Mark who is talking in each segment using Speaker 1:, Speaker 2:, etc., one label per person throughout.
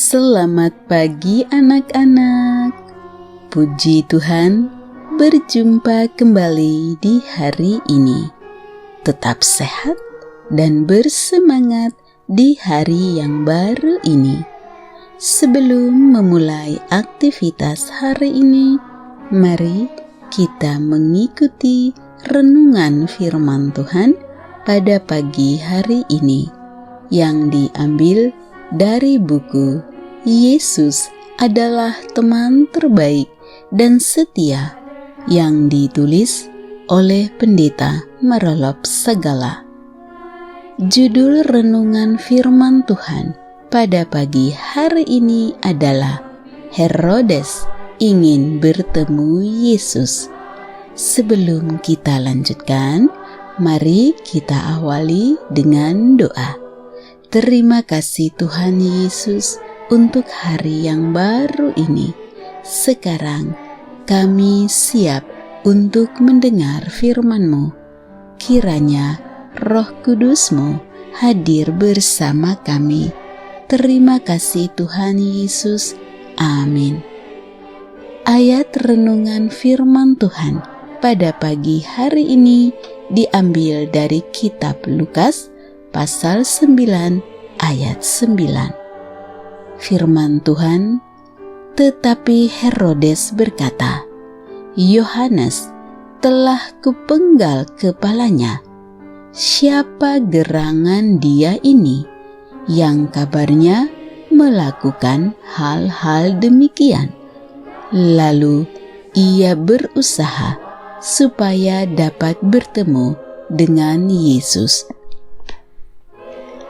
Speaker 1: Selamat pagi anak-anak. Puji Tuhan, berjumpa kembali di hari ini. Tetap sehat dan bersemangat di hari yang baru ini. Sebelum memulai aktivitas hari ini, mari kita mengikuti renungan firman Tuhan pada pagi hari ini yang diambil dari buku Yesus adalah teman terbaik dan setia yang ditulis oleh Pendeta Marolop Segala. Judul renungan firman Tuhan pada pagi hari ini adalah Herodes ingin bertemu Yesus. Sebelum kita lanjutkan, mari kita awali dengan doa. Terima kasih Tuhan Yesus untuk hari yang baru ini. Sekarang kami siap untuk mendengar firman-Mu. Kiranya Roh Kudus-Mu hadir bersama kami. Terima kasih Tuhan Yesus. Amin. Ayat renungan firman Tuhan pada pagi hari ini diambil dari kitab Lukas pasal 9 ayat 9. Firman Tuhan, tetapi Herodes berkata, Yohanes telah kupenggal kepalanya. Siapa gerangan dia ini yang kabarnya melakukan hal-hal demikian? Lalu ia berusaha supaya dapat bertemu dengan Yesus.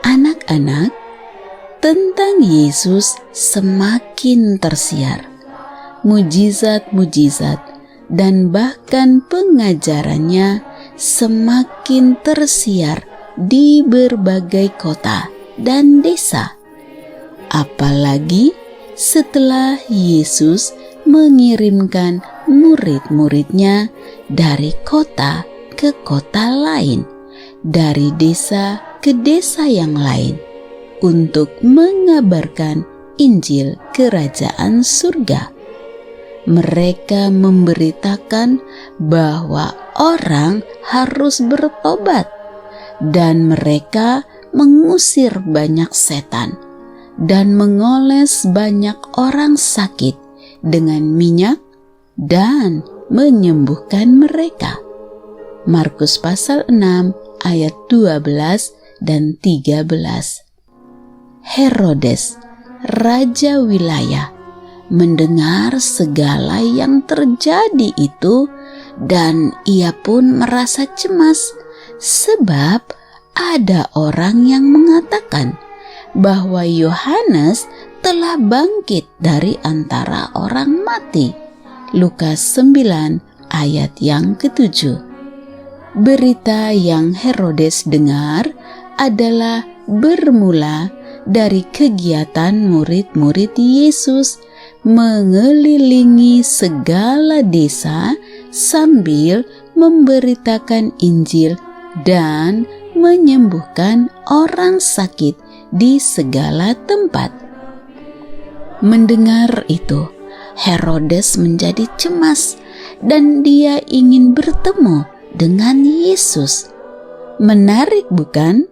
Speaker 1: Anak-anak, tentang Yesus semakin tersiar. Mujizat-mujizat dan bahkan pengajarannya semakin tersiar di berbagai kota dan desa. Apalagi setelah Yesus mengirimkan murid-muridnya dari kota ke kota lain, dari desa ke desa yang lain, untuk mengabarkan Injil Kerajaan Surga. Mereka memberitakan bahwa orang harus bertobat, dan mereka mengusir banyak setan dan mengoles banyak orang sakit dengan minyak dan menyembuhkan mereka. Markus pasal 6 ayat 12 dan 13. Herodes, raja wilayah, mendengar segala yang terjadi itu dan ia pun merasa cemas sebab ada orang yang mengatakan bahwa Yohanes telah bangkit dari antara orang mati. Lukas 9 ayat yang ke-7. Berita yang Herodes dengar adalah bermula dari kegiatan murid-murid Yesus mengelilingi segala desa sambil memberitakan Injil dan menyembuhkan orang sakit di segala tempat. Mendengar itu, Herodes menjadi cemas dan dia ingin bertemu dengan Yesus. Menarik bukan?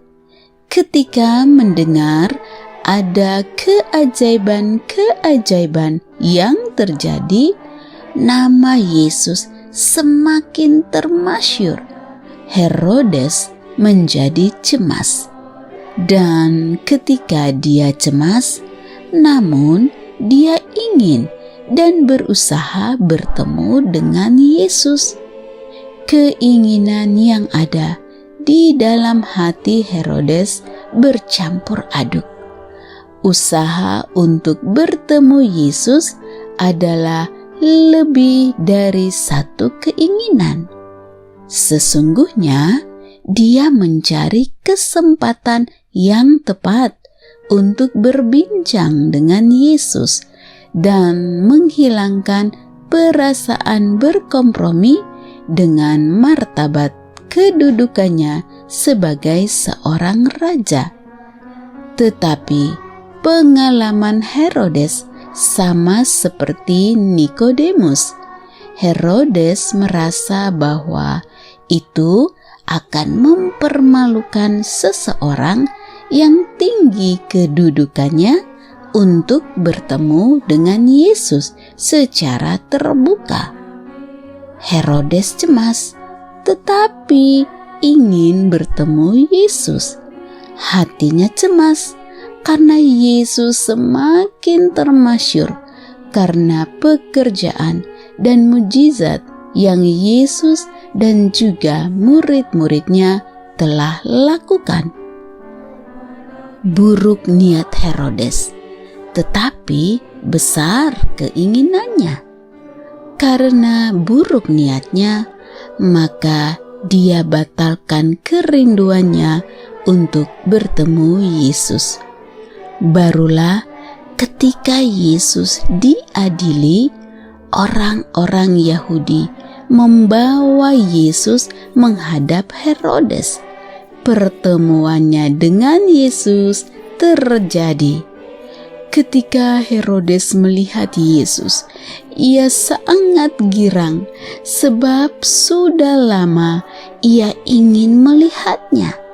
Speaker 1: Ketika mendengar ada keajaiban-keajaiban yang terjadi, nama Yesus semakin termasyhur. Herodes menjadi cemas. Dan ketika dia cemas, namun dia ingin dan berusaha bertemu dengan Yesus. Keinginan yang ada di dalam hati Herodes bercampur aduk. Usaha untuk bertemu Yesus adalah lebih dari satu keinginan. Sesungguhnya dia mencari kesempatan yang tepat untuk berbincang dengan Yesus dan menghilangkan perasaan berkompromi dengan martabat kedudukannya sebagai seorang raja. Tetapi pengalaman Herodes sama seperti Nikodemus. Herodes merasa bahwa itu akan mempermalukan seseorang yang tinggi kedudukannya untuk bertemu dengan Yesus secara terbuka. Herodes cemas, tetapi ingin bertemu Yesus. Hatinya cemas karena Yesus semakin termasyhur karena pekerjaan dan mujizat yang Yesus dan juga murid-muridnya telah lakukan. Buruk niat Herodes, tetapi besar keinginannya. Karena buruk niatnya, maka dia batalkan kerinduannya untuk bertemu Yesus. Barulah ketika Yesus diadili, orang-orang Yahudi membawa Yesus menghadap Herodes. Pertemuannya dengan Yesus terjadi. Ketika Herodes melihat Yesus, ia sangat girang sebab sudah lama ia ingin melihatnya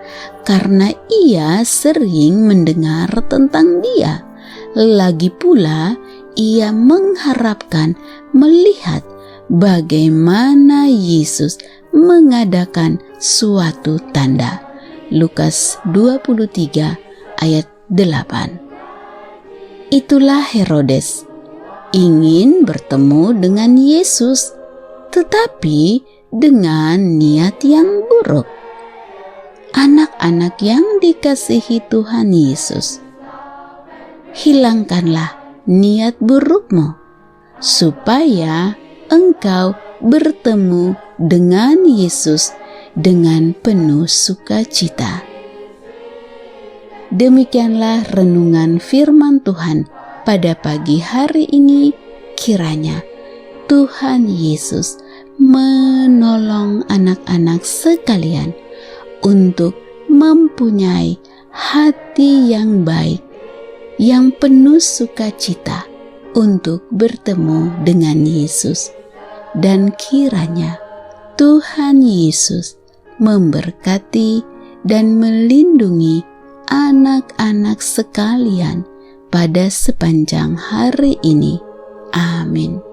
Speaker 1: karena ia sering mendengar tentang dia. Lagi pula ia mengharapkan melihat bagaimana Yesus mengadakan suatu tanda. Lukas 23 ayat 8. Itulah Herodes, ingin bertemu dengan Yesus, tetapi dengan niat yang buruk. Anak-anak yang dikasihi Tuhan Yesus, hilangkanlah niat burukmu, supaya engkau bertemu dengan Yesus dengan penuh sukacita. Demikianlah renungan firman Tuhan pada pagi hari ini. Kiranya Tuhan Yesus menolong anak-anak sekalian untuk mempunyai hati yang baik, yang penuh sukacita untuk bertemu dengan Yesus. Dan kiranya Tuhan Yesus memberkati dan melindungi anak-anak sekalian pada sepanjang hari ini. Amin.